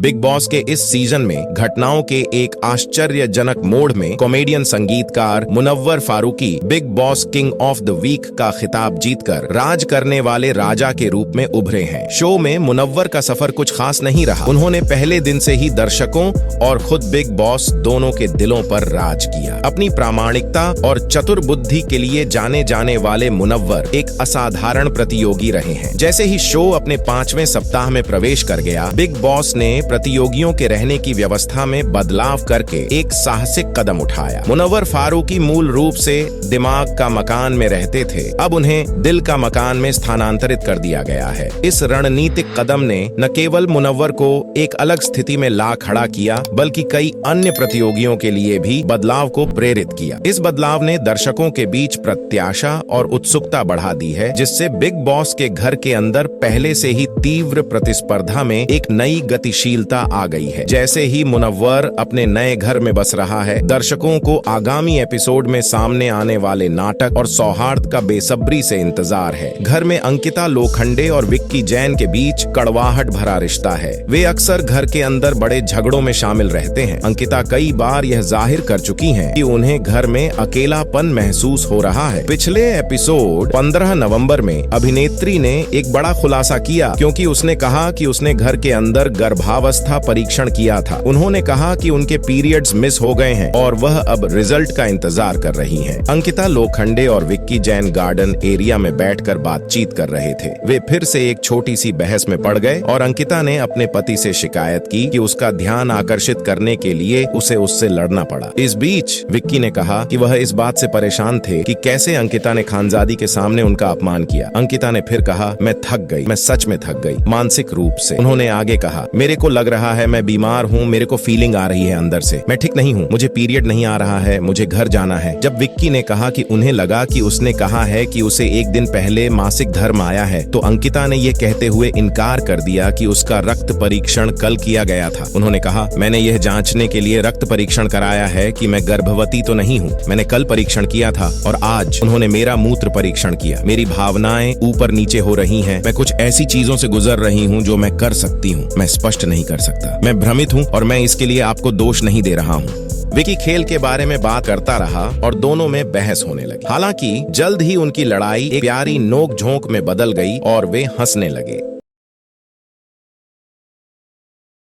Big boss के इस season में घटनाओं के एक आश्चर्यजनक मोड़ में कॉमेडियन संगीतकार Munawar Faruqui Bigg Boss king of the week का खिताब जीतकर राज करने वाले राजा के रूप में उभरे हैं। शो में मुनव्वर का सफर कुछ खास नहीं रहा। उन्होंने पहले दिन से ही दर्शकों और खुद बिग बॉस दोनों के दिलों पर राज किया। अपनी प्रामाणिकता और चतुर बुद्धि के लिए जाने जाने वाले मुनव्वर एक असाधारण प्रतियोगी रहे हैं। जैसे ही शो अपने 5वें सप्ताह में प्रवेश कर गया, बिग बॉस ने प्रतियोगियों के रहने की व्यवस्था में बदलाव करके एक साहसिक कदम उठाया। मुनव्वर फारूकी मूल रूप से दिमाग का मकान में रहते थे, अब उन्हें दिल का मकान में स्थानांतरित कर दिया गया है। इस रणनीतिक कदम ने न केवल मुनव्वर को एक अलग स्थिति में ला खड़ा किया, बल्कि कई अन्य प्रतियोगियों के लिए भी बदलाव को प्रेरित किया। इस बदलाव ने दर्शकों के बीच प्रत्याशा और उत्सुकता बढ़ा दी है, जिससे बिग बॉस के घर के अंदर पहले से ही तीव्र प्रतिस्पर्धा में एक नई गतिशीलता आ गई है। जैसे ही मुनव्वर अपने नए घर में बस रहा है, दर्शकों को आगामी एपिसोड में सामने आने वाले नाटक और सौहार्द का बेसब्री से इंतजार है। घर में अंकिता लोखंडे और विक्की जैन के बीच कड़वाहट भरा रिश्ता है। वे अक्सर घर के अंदर बड़े झगड़ों में शामिल रहते हैं। अंकिता कई बार यह जाहिर कर चुकी हैं कि उन्हें घर में अकेलापन महसूस हो रहा है। पिछले एपिसोड 15 नवंबर में अभिनेत्री ने एक बड़ा खुलासा किया, क्योंकि उसने कहा कि उसने घर के अंदर गर्भावस्था परीक्षण किया था। उन्होंने कहा कि उनके पीरियड्स मिस हो गए हैं और वह अब रिजल्ट का इंतजार कर रही हैं। अंकिता लोखंडे और विक्की जैन गार्डन एरिया में बैठकर बातचीत कर रहे थे। वे फिर से एक छोटी सी बहस में पड़ गए और अंकिता ने अपने पति से शिकायत की कि उसका ध्यान आकर्षित करने के लिए उसे उससे लड़ना पड़ा। इस बीच विक्की ने कहा कि वह इस बात से परेशान थे कि कैसे अंकिता ने खानजादी के सामने उनका अपमान किया। अंकिता ने फिर कहा, मैं थक गई, मैं सच में थक गई, मानसिक रूप से। उन्होंने आगे कहा, मेरे को लग रहा है मैं बीमार हूँ, मेरे को फीलिंग आ रही है अंदर से, मैं ठीक नहीं हूँ, मुझे पीरियड नहीं आ रहा है, मुझे घर जाना है। जब विक्की ने कहा कि उन्हें लगा कि उसने कहा है कि उसे एक दिन पहले मासिक धर्म आया है, तो अंकिता ने यह कहते हुए इनकार कर दिया कि उसका रक्त परीक्षण कल किया गया था। उन्होंने कहा, मैंने यह जांचने के लिए रक्त परीक्षण कराया है कि मैं गर्भवती तो नहीं हूँ। मैंने कल परीक्षण किया था और आज उन्होंने मेरा मूत्र परीक्षण किया। मेरी भावनाएं ऊपर नीचे हो रही हैं। मैं कुछ ऐसी चीजों से गुजर रही हूँ जो मैं कर सकती हूँ, मैं स्पष्ट नहीं कर सकता। मैं भ्रमित हूँ और मैं इसके लिए आपको दोष नहीं दे रहा हूँ। विकी खेल के बारे में बात करता रहा और दोनों में बहस होने लगी। हालांकि जल्द ही उनकी लड़ाई एक प्यारी नोक झोंक में बदल गई और वे हंसने लगे।